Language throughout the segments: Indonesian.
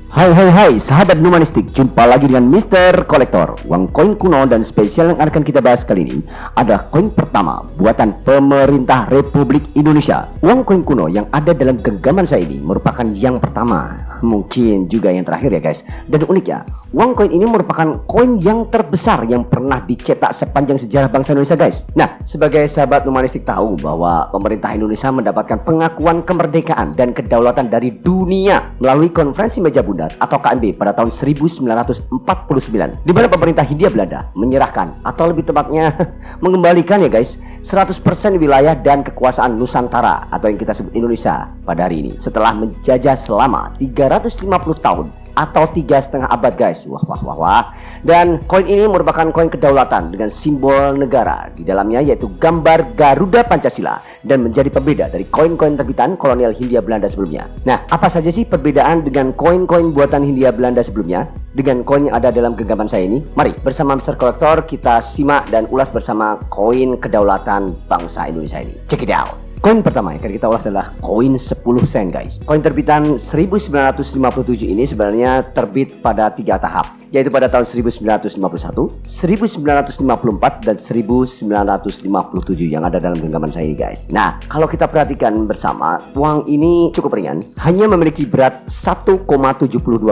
Hai sahabat numanistik, jumpa lagi dengan Mr. Kolektor. Uang koin kuno dan spesial yang akan kita bahas kali ini adalah koin pertama buatan pemerintah Republik Indonesia. Uang koin kuno yang ada dalam genggaman saya ini merupakan yang pertama, mungkin juga yang terakhir ya guys. Dan uniknya, uang koin ini merupakan koin yang terbesar yang pernah dicetak sepanjang sejarah bangsa Indonesia guys. Nah, sebagai sahabat numanistik tahu bahwa pemerintah Indonesia mendapatkan pengakuan kemerdekaan dan kedaulatan dari dunia melalui Konferensi Meja Bundar atau KMB pada tahun 1949, di mana pemerintah Hindia Belanda menyerahkan atau lebih tepatnya mengembalikan ya guys 100% wilayah dan kekuasaan Nusantara atau yang kita sebut Indonesia pada hari ini setelah menjajah selama 350 tahun atau 3,5 abad guys. Wah. Dan koin ini merupakan koin kedaulatan dengan simbol negara di dalamnya, yaitu gambar Garuda Pancasila, dan menjadi pembeda dari koin-koin terbitan kolonial Hindia Belanda sebelumnya. Nah, apa saja sih perbedaan dengan koin-koin buatan Hindia Belanda sebelumnya dengan koin yang ada dalam genggaman saya ini? Mari bersama Mr. Kolektor kita simak dan ulas bersama koin kedaulatan bangsa Indonesia ini. Check it out. Koin pertama yang akan kita ulas adalah koin 10 sen guys. Koin terbitan 1957 ini sebenarnya terbit pada 3 tahap, yaitu pada tahun 1951, 1954, dan 1957 yang ada dalam genggaman saya ini guys. Nah, kalau kita perhatikan bersama, uang ini cukup ringan, hanya memiliki berat 1,72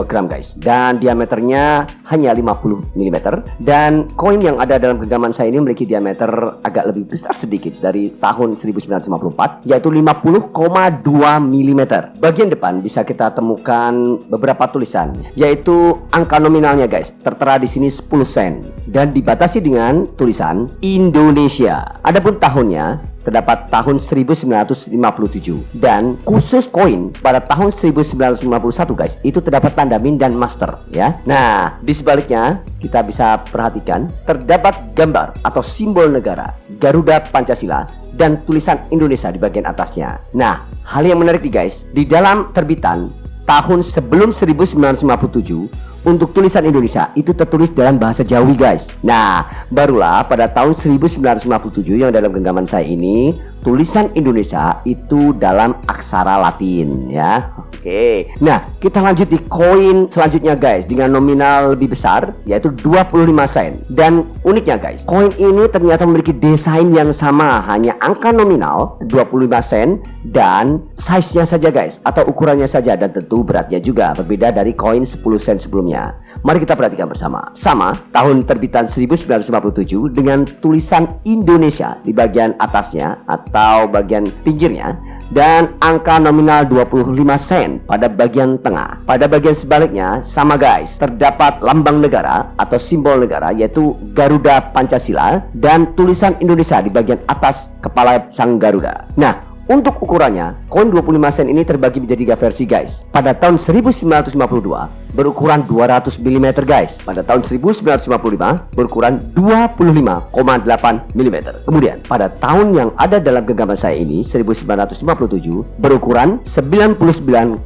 gram guys, dan diameternya hanya 50 mm. Dan koin yang ada dalam genggaman saya ini memiliki diameter agak lebih besar sedikit dari tahun 1954, yaitu 50,2 mm. Bagian depan bisa kita temukan beberapa tulisan, yaitu angka nominalnya guys, tertera di sini 10 sen dan dibatasi dengan tulisan Indonesia. Adapun tahunnya terdapat tahun 1957, dan khusus koin pada tahun 1951 guys, itu terdapat tanda min dan master ya. Nah, di sebaliknya kita bisa perhatikan terdapat gambar atau simbol negara Garuda Pancasila dan tulisan Indonesia di bagian atasnya. Nah, hal yang menarik nih guys, di dalam terbitan tahun sebelum 1957 untuk tulisan Indonesia itu tertulis dalam bahasa Jawi guys. Nah, barulah pada tahun 1957 yang dalam genggaman saya ini tulisan Indonesia itu dalam aksara Latin ya. Oke. Nah, kita lanjut di koin selanjutnya guys dengan nominal lebih besar, yaitu 25 sen. Dan uniknya guys, koin ini ternyata memiliki desain yang sama, hanya angka nominal 25 sen dan size-nya saja guys, atau ukurannya saja, dan tentu beratnya juga berbeda dari koin 10 sen sebelumnya. Mari kita perhatikan bersama. Sama, tahun terbitan 1957 dengan tulisan Indonesia di bagian atasnya atau bagian pinggirnya, dan angka nominal 25 sen pada bagian tengah. Pada bagian sebaliknya sama guys, terdapat lambang negara atau simbol negara, yaitu Garuda Pancasila, dan tulisan Indonesia di bagian atas kepala sang Garuda. Nah, untuk ukurannya, koin 25 sen ini terbagi menjadi 3 versi guys. Pada tahun 1952 berukuran 200 mm guys. Pada tahun 1955 berukuran 25,8 mm. Kemudian pada tahun yang ada dalam genggaman saya ini 1957 berukuran 99,8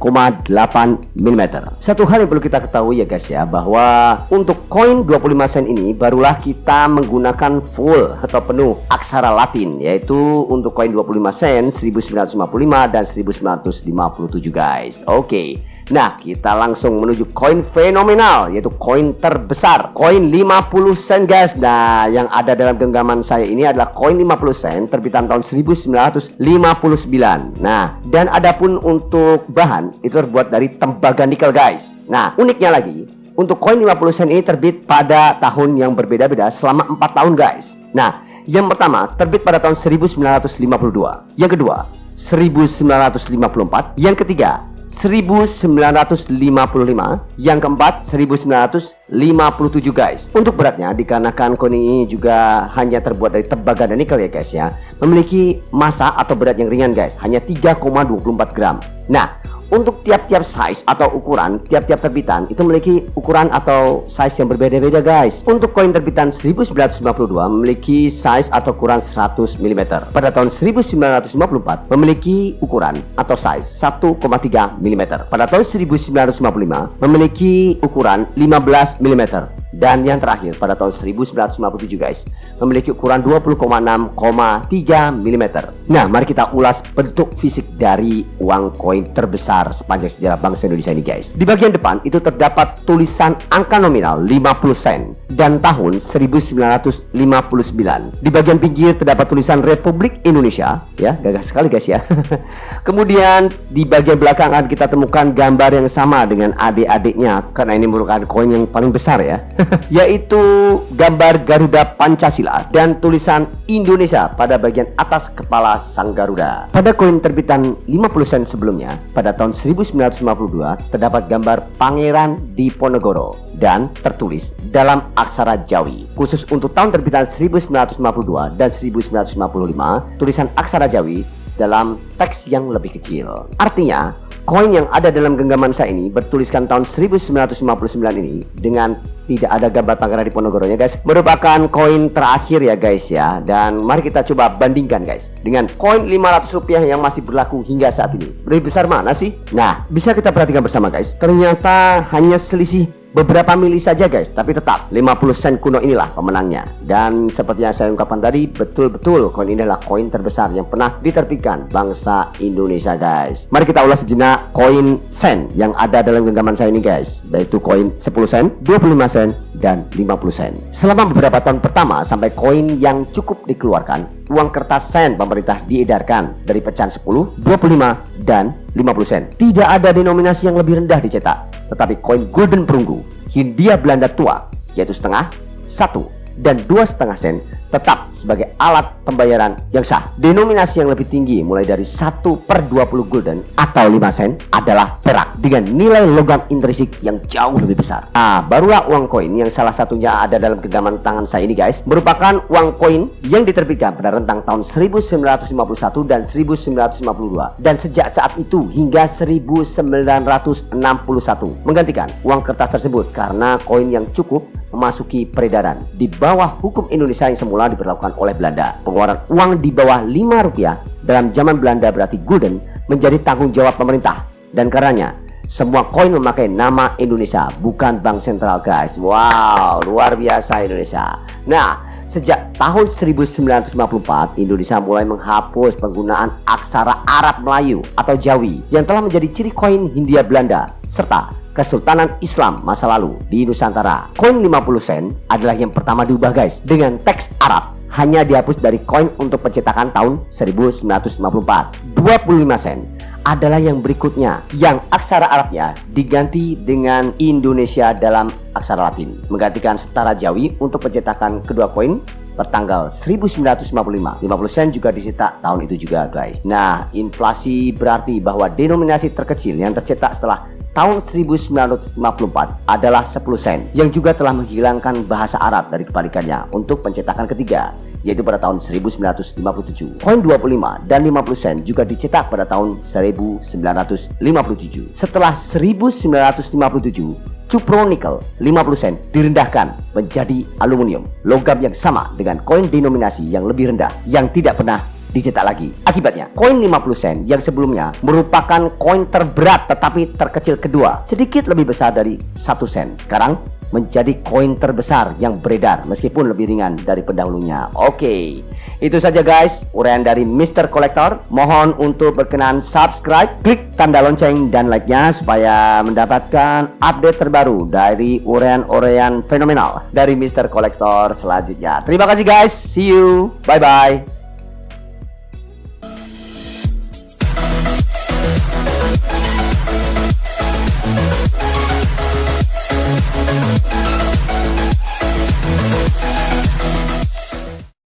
mm. Satu hal yang perlu kita ketahui ya guys ya, bahwa untuk koin 25 sen ini barulah kita menggunakan full atau penuh aksara Latin, yaitu untuk koin 25 sen 1955 dan 1957 guys. Oke. Nah, kita langsung menuju koin fenomenal, yaitu koin terbesar, koin 50 sen guys. Nah, yang ada dalam genggaman saya ini adalah koin 50 sen terbitan tahun 1959. Nah, dan adapun untuk bahan itu terbuat dari tembaga nikel guys. Nah, uniknya lagi, untuk koin 50 sen ini terbit pada tahun yang berbeda-beda selama 4 tahun guys. Nah, yang pertama terbit pada tahun 1952, yang kedua 1954, yang ketiga 1955, yang keempat 1957 guys. Untuk beratnya, dikarenakan koin ini juga hanya terbuat dari tembaga dan nikel ya guys ya, memiliki massa atau berat yang ringan guys, hanya 3,24 gram. Nah, untuk tiap-tiap size atau ukuran, tiap-tiap terbitan itu memiliki ukuran atau size yang berbeda-beda guys. Untuk koin terbitan 1952 memiliki size atau ukuran 100 mm. Pada tahun 1954 memiliki ukuran atau size 1,3 mm. Pada tahun 1955 memiliki ukuran 15 mm. Dan yang terakhir pada tahun 1957 guys, memiliki ukuran 20,6,3 mm. Nah, mari kita ulas bentuk fisik dari uang koin terbesar terbesar sepanjang sejarah bangsa Indonesia ini guys. Di bagian depan itu terdapat tulisan angka nominal 50 sen dan tahun 1959. Di bagian pinggir terdapat tulisan Republik Indonesia, ya, gagah sekali guys ya. Kemudian di bagian belakang akan kita temukan gambar yang sama dengan adik-adiknya, karena ini merupakan koin yang paling besar ya, yaitu gambar Garuda Pancasila dan tulisan Indonesia pada bagian atas kepala sang Garuda. Pada koin terbitan 50 sen sebelumnya, pada tahun 1952 terdapat gambar Pangeran Diponegoro dan tertulis dalam aksara Jawi. Khusus untuk tahun terbitan 1952 dan 1955, tulisan aksara Jawi dalam teks yang lebih kecil. Artinya, koin yang ada dalam genggaman saya ini bertuliskan tahun 1959 ini dengan tidak ada gambar Pangeran Diponegoro-nya guys, merupakan koin terakhir ya guys ya. Dan mari kita coba bandingkan guys dengan koin 500 rupiah yang masih berlaku hingga saat ini. Lebih besar mana sih? Nah, bisa kita perhatikan bersama guys. Ternyata hanya selisih beberapa mili saja guys, tapi tetap 50 sen kuno inilah pemenangnya. Dan seperti yang saya ungkapkan tadi, betul-betul koin ini adalah koin terbesar yang pernah diterbitkan bangsa Indonesia guys. Mari kita ulas sejenak koin sen yang ada dalam genggaman saya ini guys, yaitu koin 10 sen, 25 sen, dan 50 sen. Selama beberapa tahun pertama sampai koin yang cukup dikeluarkan, uang kertas sen pemerintah diedarkan dari pecahan 10, 25, dan 50 sen. Tidak ada denominasi yang lebih rendah dicetak, tetapi koin gulden perunggu Hindia Belanda tua, yaitu setengah, 1, dan 2,5 sen tetap sebagai alat pembayaran yang sah. Denominasi yang lebih tinggi mulai dari 1/20 gulden atau 5 sen adalah perak dengan nilai logam intrinsik yang jauh lebih besar. Barulah uang koin yang salah satunya ada dalam genggaman tangan saya ini guys, merupakan uang koin yang diterbitkan pada rentang tahun 1951 dan 1952, dan sejak saat itu hingga 1961 menggantikan uang kertas tersebut karena koin yang cukup memasuki peredaran di bawah hukum Indonesia yang semula diberlakukan oleh Belanda. Pengeluaran uang di bawah 5 rupiah dalam zaman Belanda berarti gulden menjadi tanggung jawab pemerintah, dan karenanya semua koin memakai nama Indonesia, bukan bank sentral guys. Wow, luar biasa Indonesia. Nah, sejak tahun 1954 Indonesia mulai menghapus penggunaan aksara Arab Melayu atau Jawi yang telah menjadi ciri koin Hindia Belanda serta Kesultanan Islam masa lalu di Nusantara. Koin 50 sen adalah yang pertama diubah guys dengan teks Arab, hanya dihapus dari koin untuk pencetakan tahun 1954. 25 sen adalah yang berikutnya, yang aksara Arabnya diganti dengan Indonesia dalam aksara Latin, menggantikan setara Jawi untuk pencetakan kedua koin pertanggal 1955. 50 sen juga dicetak tahun itu juga guys. Nah, inflasi berarti bahwa denominasi terkecil yang tercetak setelah tahun 1954 adalah 10 sen, yang juga telah menghilangkan bahasa Arab dari kebalikannya untuk pencetakan ketiga, yaitu pada tahun 1957. Koin 25 dan 50 sen juga dicetak pada tahun 1957. Setelah 1957, cupro nikel 50 sen direndahkan menjadi aluminium, logam yang sama dengan koin denominasi yang lebih rendah yang tidak pernah dicetak lagi. Akibatnya, koin 50 sen yang sebelumnya merupakan koin terberat tetapi terkecil kedua, sedikit lebih besar dari 1 sen, sekarang menjadi koin terbesar yang beredar meskipun lebih ringan dari pendahulunya. Oke, itu saja guys uraian dari Mr. Collector. Mohon untuk berkenan subscribe, klik tanda lonceng dan like-nya supaya mendapatkan update terbaru dari uraian-uraian fenomenal dari Mr. Collector selanjutnya. Terima kasih guys, see you, bye bye.